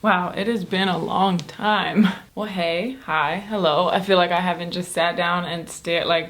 Wow, it has been a long time. Well, hey, hi, hello. I feel like I haven't just sat down and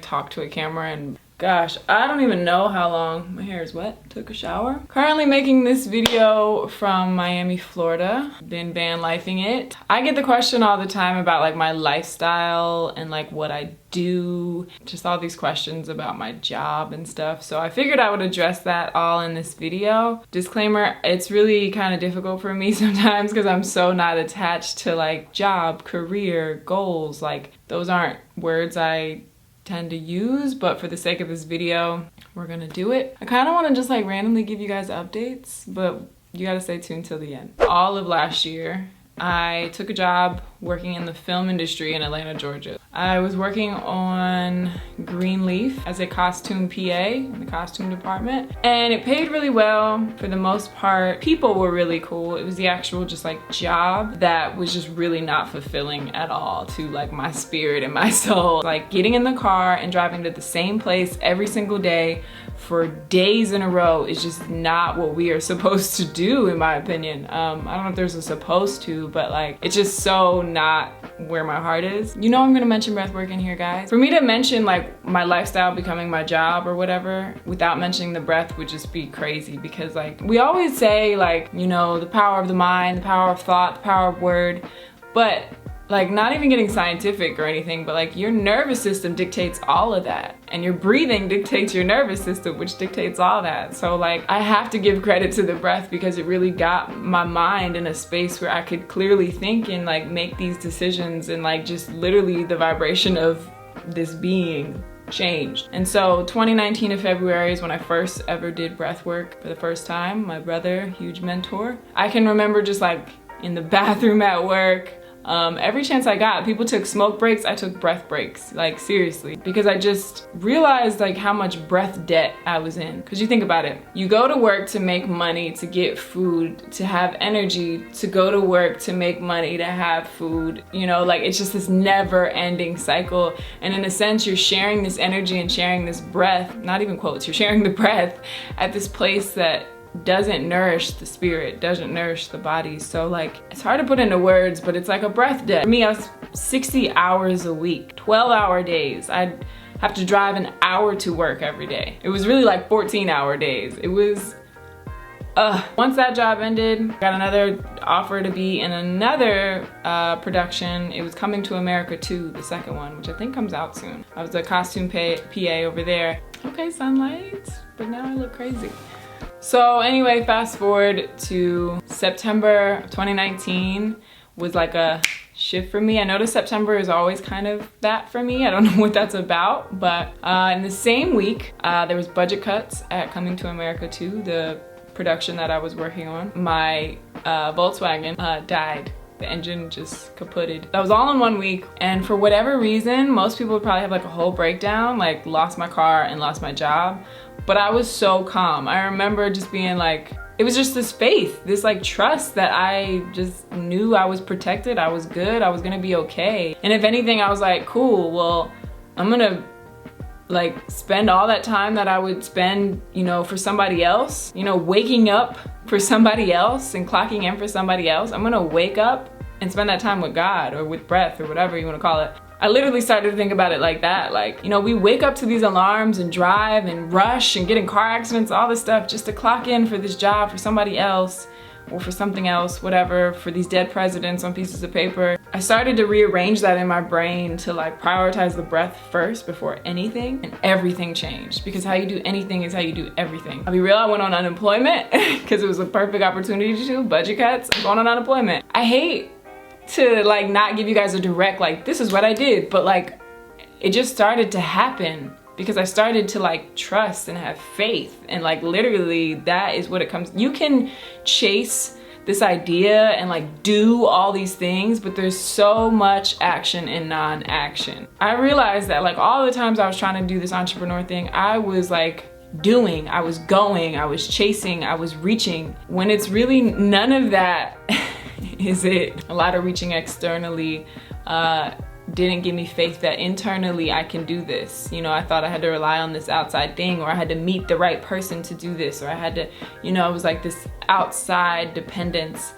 talked to a camera and gosh, I don't even know how long. My hair is wet, took a shower. Currently making this video from Miami, Florida. Been van lifing it. I get the question all the time about like my lifestyle and like what I do. Just all these questions about my job and stuff. So I figured I would address that all in this video. Disclaimer, it's really kind of difficult for me sometimes because I'm so not attached to like job, career, goals. Like those aren't words I tend to use, but for the sake of this video, we're gonna do it. I kind of want to just like randomly give you guys updates, but you gotta stay tuned till the end. All of last year, I took a job working in the film industry in Atlanta, Georgia. I was working on Greenleaf as a costume PA in the costume department, and it paid really well for the most part. People were really cool. It was the actual just like job that was just really not fulfilling at all to like my spirit and my soul. Like getting in the car and driving to the same place every single day for days in a row is just not what we are supposed to do, in my opinion. I don't know if there's a supposed to, but like it's just so not where my heart is. You know I'm gonna mention breathwork in here, guys. For me to mention like my lifestyle becoming my job or whatever without mentioning the breath would just be crazy, because like we always say like, you know, the power of the mind, the power of thought, the power of word, but like not even getting scientific or anything, but like your nervous system dictates all of that, and your breathing dictates your nervous system, which dictates all that. So like I have to give credit to the breath because it really got my mind in a space where I could clearly think and like make these decisions, and like just literally the vibration of this being changed. And so 2019 of February is when I first ever did breath work for the first time. My brother, huge mentor. I can remember just like in the bathroom at work, every chance I got, people took smoke breaks, I took breath breaks, like seriously, because I just realized like how much breath debt I was in. Because you think about it, you go to work to make money, to get food, to have energy, to go to work to make money, to have food, you know, like it's just this never ending cycle. And in a sense, you're sharing this energy and sharing this breath, not even quotes, you're sharing the breath at this place that doesn't nourish the spirit, doesn't nourish the body. So like it's hard to put into words, but it's like a breath debt. For me, I was 60 hours a week, 12-hour days. I'd have to drive an hour to work every day. It was really like 14-hour days. It was once that job ended, got another offer to be in another production. It was Coming to America 2, the second one, which I think comes out soon. I was a costume PA over there. Okay, sunlight, but now I look crazy. So anyway, fast forward to September of 2019 was like a shift for me. I noticed September is always kind of that for me. I don't know what that's about, but in the same week, there was budget cuts at Coming to America 2, the production that I was working on. My Volkswagen died. The engine just kaputted. That was all in 1 week, and for whatever reason, most people would probably have like a whole breakdown, like lost my car and lost my job. But I was so calm. I remember just being like, it was just this faith, this like trust that I just knew I was protected, I was good, I was gonna be okay. And if anything, I was like, cool, well, I'm gonna like spend all that time that I would spend, you know, for somebody else, you know, waking up for somebody else and clocking in for somebody else. I'm gonna wake up and spend that time with God or with breath or whatever you wanna call it. I literally started to think about it like that. Like, you know, we wake up to these alarms and drive and rush and get in car accidents, all this stuff just to clock in for this job for somebody else or for something else, whatever, for these dead presidents on pieces of paper. I started to rearrange that in my brain to like prioritize the breath first before anything, and everything changed, because how you do anything is how you do everything. I'll be real, I went on unemployment because it was a perfect opportunity to, budget cuts, I'm going on unemployment. I hate to like not give you guys a direct like this is what I did, but like it just started to happen because I started to like trust and have faith, and like literally that is what it comes. You can chase this idea and like do all these things, but there's so much action in non-action. I realized that like all the times I was trying to do this entrepreneur thing, I was like doing, I was going, I was chasing, I was reaching, when it's really none of that. Is it? A lot of reaching externally didn't give me faith that internally I can do this. You know, I thought I had to rely on this outside thing, or I had to meet the right person to do this, or I had to, you know, it was like this outside dependence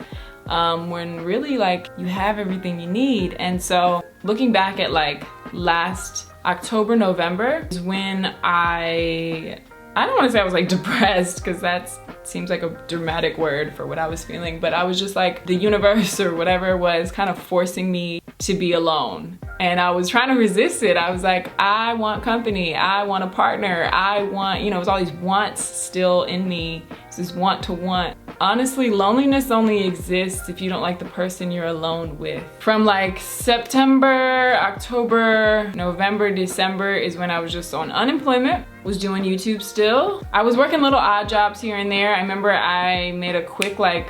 when really like you have everything you need. And so looking back at like last October, November is when I don't want to say I was like depressed, because that seems like a dramatic word for what I was feeling, but I was just like, the universe or whatever was kind of forcing me to be alone. And I was trying to resist it. I was like, I want company, I want a partner, I want, you know, it was all these wants still in me. It's this want to want. Honestly, loneliness only exists if you don't like the person you're alone with. From like September, October, November, December is when I was just on unemployment, was doing YouTube still. I was working little odd jobs here and there. I remember I made a quick like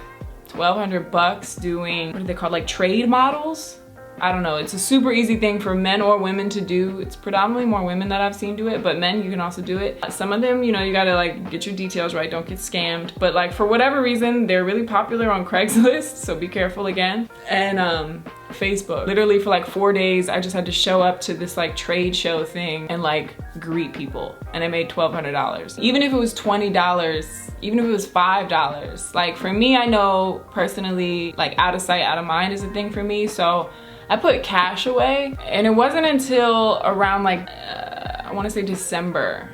1,200 bucks doing, what are they called, like trade models? I don't know, it's a super easy thing for men or women to do. It's predominantly more women that I've seen do it, but men, you can also do it. Some of them, you know, you gotta like get your details right, don't get scammed. But like for whatever reason, they're really popular on Craigslist, so be careful again. And Facebook. Literally for like 4 days, I just had to show up to this like trade show thing and like greet people. And I made $1,200. Even if it was $20, even if it was $5, like for me, I know personally, like out of sight, out of mind is a thing for me. So I put cash away, and it wasn't until around like, I wanna say December,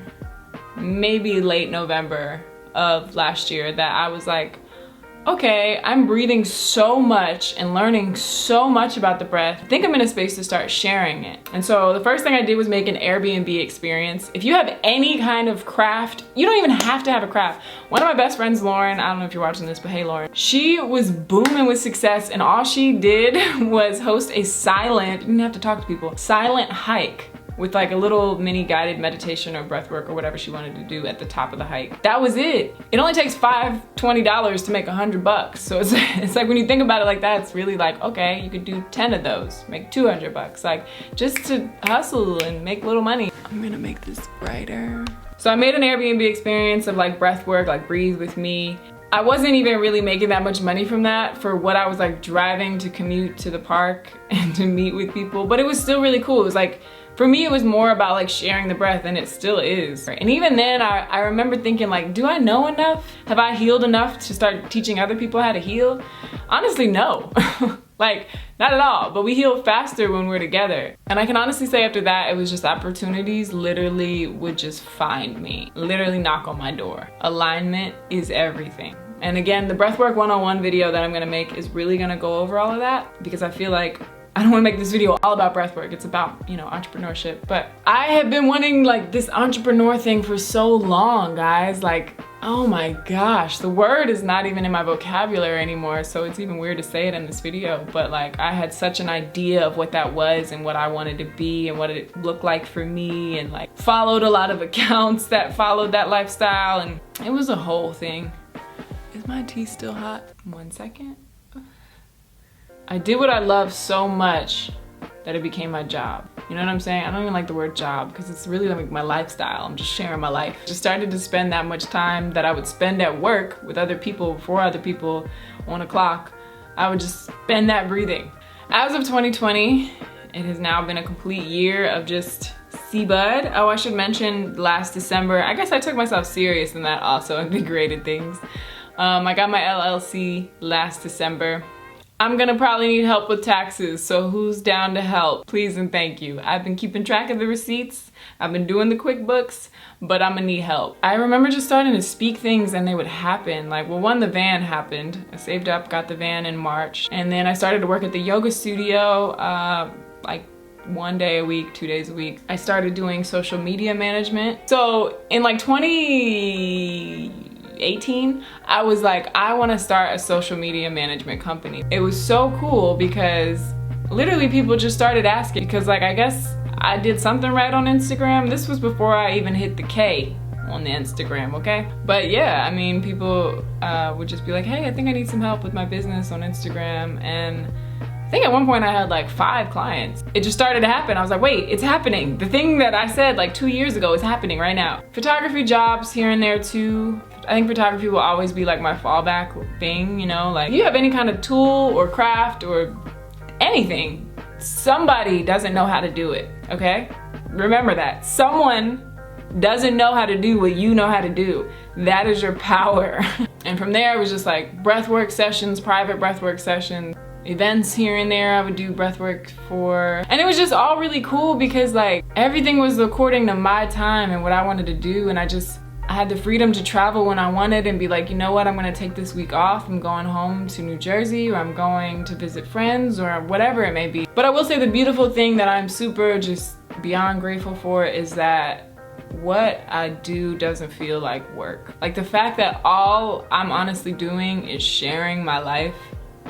maybe late November of last year that I was like, okay, I'm breathing so much and learning so much about the breath. I think I'm in a space to start sharing it. And so the first thing I did was make an Airbnb experience. If you have any kind of craft, you don't even have to have a craft. One of my best friends, Lauren, I don't know if you're watching this, but hey Lauren, she was booming with success, and all she did was host a silent, you didn't have to talk to people, silent hike with like a little mini guided meditation or breath work or whatever she wanted to do at the top of the hike. That was it. It only takes $20 to make 100 bucks. So it's like when you think about it like that, it's really like, okay, you could do 10 of those, make 200 bucks. Like just to hustle and make little money. I'm gonna make this brighter. So I made an Airbnb experience of like breath work, like breathe with me. I wasn't even really making that much money from that for what I was like driving to commute to the park and to meet with people, but it was still really cool. It was like, for me, it was more about like sharing the breath, and it still is. And even then, I remember thinking like, do I know enough? Have I healed enough to start teaching other people how to heal? Honestly, no. Like, not at all, but we heal faster when we're together. And I can honestly say after that, it was just opportunities literally would just find me, literally knock on my door. Alignment is everything. And again, the Breathwork 101 video that I'm gonna make is really gonna go over all of that, because I feel like I don't want to make this video all about breathwork. It's about, you know, entrepreneurship. But I have been wanting like this entrepreneur thing for so long, guys. Like, oh my gosh, the word is not even in my vocabulary anymore. So it's even weird to say it in this video. But like, I had such an idea of what that was and what I wanted to be and what it looked like for me, and like followed a lot of accounts that followed that lifestyle. And it was a whole thing. Is my tea still hot? 1 second. I did what I love so much that it became my job. You know what I'm saying? I don't even like the word job, because it's really like my lifestyle. I'm just sharing my life. Just started to spend that much time that I would spend at work with other people, for other people on a clock. I would just spend that breathing. As of 2020, it has now been a complete year of just C-Bud. Oh, I should mention last December, I guess I took myself serious in that also, invigorated things. I got my LLC last December. I'm gonna probably need help with taxes, so who's down to help? Please and thank you. I've been keeping track of the receipts, I've been doing the QuickBooks, but I'm gonna need help. I remember just starting to speak things and they would happen. Like, well, one, the van happened. I saved up, got the van in March, and then I started to work at the yoga studio, like 1 day a week, 2 days a week. I started doing social media management. So in like 2018, I was like, I want to start a social media management company. It was so cool because literally people just started asking, because like, I guess I did something right on Instagram. This was before I even hit the K on the Instagram, okay? But yeah, I mean, people would just be like, hey, I think I need some help with my business on Instagram. And I think at one point I had like 5 clients. It just started to happen. I was like, wait, it's happening. The thing that I said like 2 years ago is happening right now. Photography jobs here and there too. I think photography will always be like my fallback thing, you know? Like, if you have any kind of tool or craft or anything, somebody doesn't know how to do it, okay? Remember that. Someone doesn't know how to do what you know how to do. that is your power. And from there, it was just like breathwork sessions, private breathwork sessions, events here and there I would do breathwork for. And it was just all really cool because like everything was according to my time and what I wanted to do. And I had the freedom to travel when I wanted and be like, you know what, I'm gonna take this week off. I'm going home to New Jersey, or I'm going to visit friends, or whatever it may be. But I will say the beautiful thing that I'm super just beyond grateful for is that what I do doesn't feel like work. Like the fact that all I'm honestly doing is sharing my life,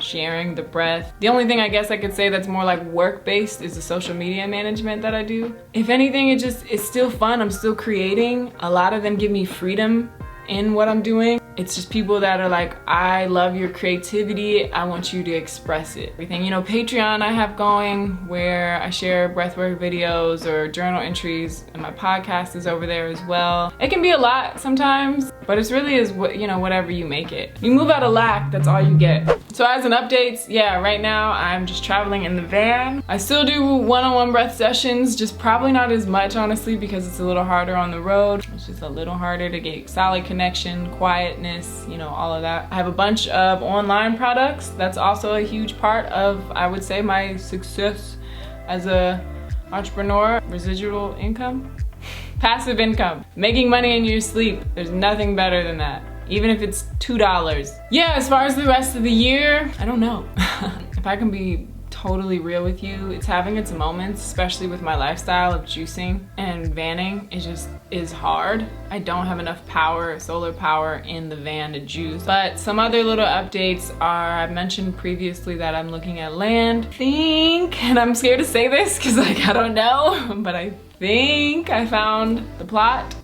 sharing the breath. The only thing I guess I could say that's more like work-based is the social media management that I do. If anything, it's still fun. I'm still creating. A lot of them give me freedom in what I'm doing. It's just people that are like, I love your creativity, I want you to express it. Everything, you know, Patreon I have going where I share breathwork videos or journal entries, and my podcast is over there as well. It can be a lot sometimes, but it's really is what, you know, whatever you make it. You move out of lack, that's all you get. So as an update, yeah, right now I'm just traveling in the van. I still do one-on-one breath sessions, just probably not as much honestly because it's a little harder on the road. It's just a little harder to get solid connection, quietness, you know, all of that. I have a bunch of online products. That's also a huge part of, I would say, my success as a entrepreneur. Residual income, passive income, making money in your sleep. There's nothing better than that. Even if it's $2. Yeah, as far as the rest of the year, I don't know. If I can be totally real with you, it's having its moments, especially with my lifestyle of juicing and vanning. It just is hard. I don't have enough power, solar power in the van to juice. But some other little updates are, I mentioned previously that I'm looking at land. And I'm scared to say this because like, I don't know, but I think I found the plot,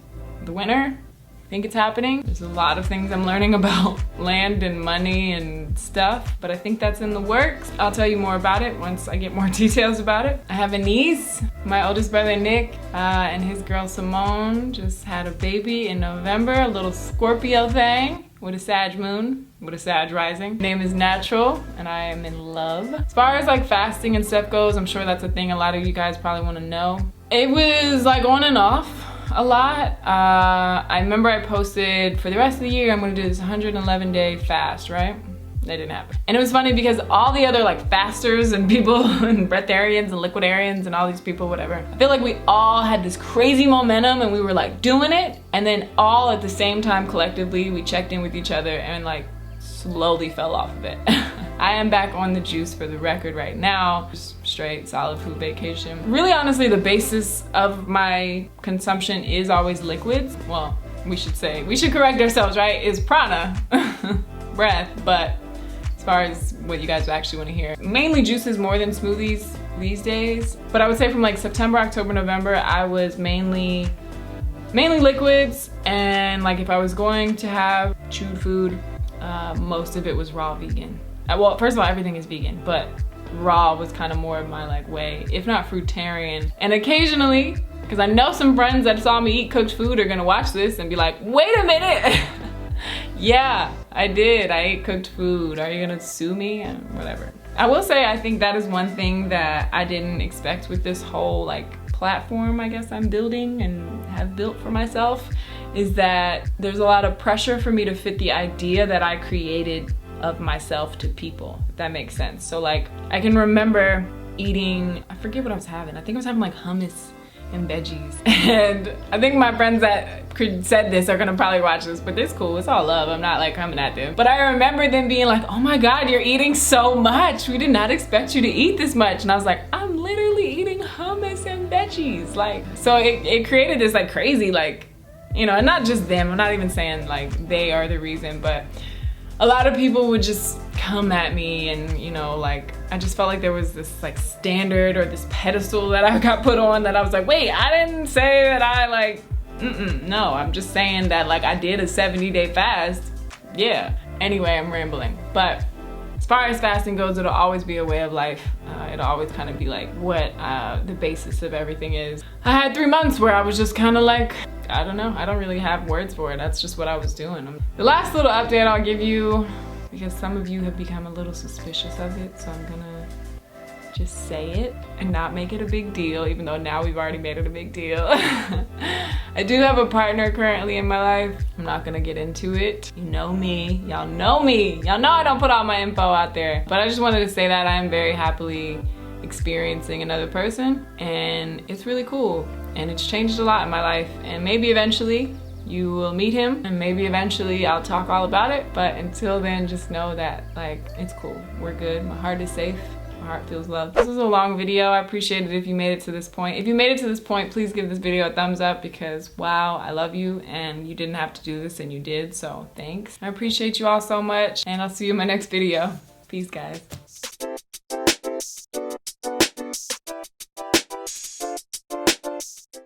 the winner. I think it's happening. There's a lot of things I'm learning about land and money and stuff, but I think that's in the works. I'll tell you more about it once I get more details about it. I have a niece. My oldest brother Nick and his girl Simone just had a baby in November, a little Scorpio thing with a Sag moon, with a Sag rising. Name is Natural, and I am in love. As far as like fasting and stuff goes, I'm sure that's a thing a lot of you guys probably want to know. It was like on and off a lot. I remember I posted, for the rest of the year I'm gonna do this 111-day fast, right? That didn't happen. And it was funny because all the other like fasters and people and breatharians and liquidarians and all these people, whatever, I feel like we all had this crazy momentum and we were like doing it, and then all at the same time collectively we checked in with each other and like slowly fell off of it. I am back on the juice for the record right now. Just straight solid food vacation. Really honestly, the basis of my consumption is always liquids. Well, we should correct ourselves, right? Is prana, breath, but as far as what you guys actually want to hear, mainly juices more than smoothies these days. But I would say from like September, October, November, I was mainly liquids, and like if I was going to have chewed food, most of it was raw vegan. Well, first of all, everything is vegan, but raw was kind of more of my like way, if not fruitarian. And occasionally, because I know some friends that saw me eat cooked food are gonna watch this and be like, wait a minute. Yeah, I did. I ate cooked food. Are you gonna sue me? Whatever. I will say I think that is one thing that I didn't expect with this whole like platform I guess I'm building and have built for myself, is that there's a lot of pressure for me to fit the idea that I created of myself to people, if that makes sense. So like I can remember eating, I forget what I was having. I think I was having like hummus and veggies. And I think my friends that said this are gonna probably watch this, but it's cool, it's all love. I'm not like coming at them. But I remember them being like, oh my God, you're eating so much. We did not expect you to eat this much. And I was like, I'm literally eating hummus and veggies. Like, so it created this like crazy, like, you know, and not just them. I'm not even saying like they are the reason, but a lot of people would just come at me and, you know, like, I just felt like there was this like standard or this pedestal that I got put on that I was like, wait, I didn't say that I like, no, I'm just saying that like I did a 70-day fast. Yeah. Anyway, I'm rambling. But as far as fasting goes, it'll always be a way of life. It'll always kind of be like what the basis of everything is. I had 3 months where I was just kind of like, I don't know, I don't really have words for it. That's just what I was doing. The last little update I'll give you, because some of you have become a little suspicious of it, so I'm gonna just say it and not make it a big deal, even though now we've already made it a big deal. I do have a partner currently in my life. I'm not gonna get into it. You know me, y'all know me. Y'all know I don't put all my info out there. But I just wanted to say that I am very happily experiencing another person, and it's really cool. And it's changed a lot in my life, and maybe eventually you will meet him, and maybe eventually I'll talk all about it. But until then, just know that like it's cool. We're good. My heart is safe. My heart feels loved. This was a long video. I appreciate it if you made it to this point. If you made it to this point, please give this video a thumbs up, because wow, I love you and you didn't have to do this and you did, so thanks. I appreciate you all so much, and I'll see you in my next video. Peace, guys.